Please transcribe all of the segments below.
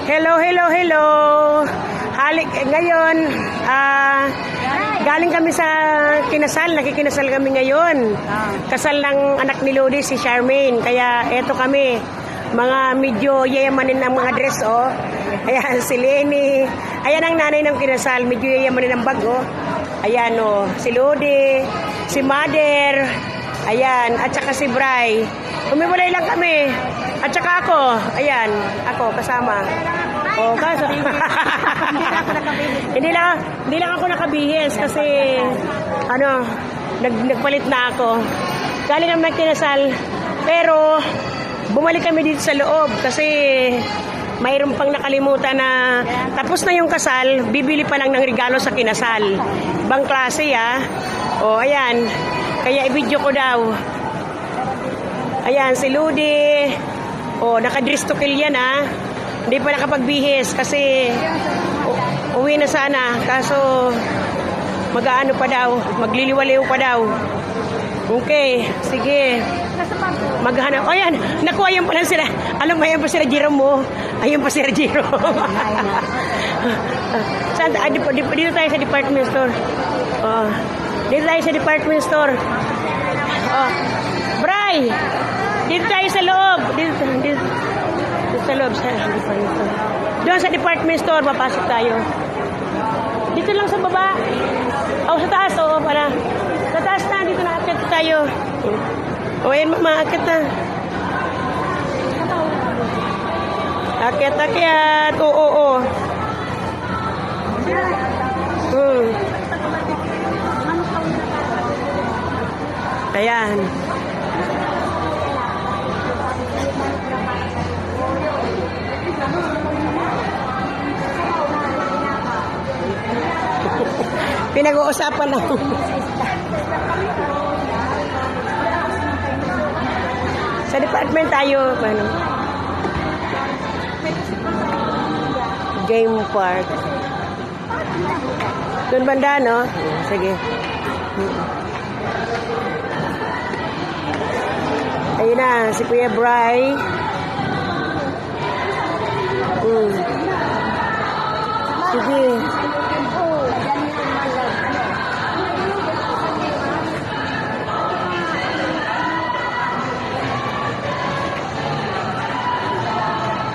Hello, hello, hello. Ngayon, galing kami sa kinasal. Nakikinasal kami ngayon. Kasal ng anak ni Lodi, si Charmaine. Kaya eto kami, mga medyo yayamanin ng mga dress, oh. Ayan, si Lenny. Ayan ang nanay ng kinasal, medyo yayamanin ng bag, oh. Ayan, oh, si Lodi, si Mother. Ayan, at saka si Bray. Umiwalay lang kami. At saka ako, ayan, ako kasama. Oh, kaso hindi lang ako nakabihis kasi nagpalit na ako. Galing naman kinasal. Pero bumalik kami dito sa loob kasi mayroon pang nakalimutan na tapos na yung kasal, bibili pa lang ng regalo sa kinasal. Ibang klase, ah. Oh, ayan. Kaya i-video ko daw. Ayan, si Ludi. Oh, naka-dress to kill yan, ah. Hindi pa nakapagbihis kasi uwi na sana. Kaso mag-aano pa daw, magliliwaliw pa daw. Okay, sige. Maghanap. Oh, yan. Naku, ayun pa lang sila. Alam mo, ayun pa sila Jerome mo. Ayun pa sila Jerome. Saan? Dito tayo sa department store. Oh. Dito tayo sa department store. Oh. Bray! Dito tayo sa loob. Dito sa loob sa department store. Doon sa department store, papasok tayo. Dito lang sa baba. Oh, sa taas, oh, para. Sa taas na, dito na, akit tayo. O, ayun, maakit na. Akit. Oo. Ayan. Pinag-uusapan na. Sa department tayo, ano? Game park. Doon banda, no? Sige. Ayun na, si Kuya Bray. Sige.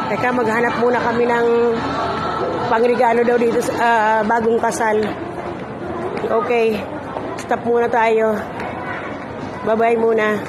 Teka, maghanap muna kami ng pangregalo daw dito sa bagong kasal. Okay. Stop muna tayo. Bye-bye muna.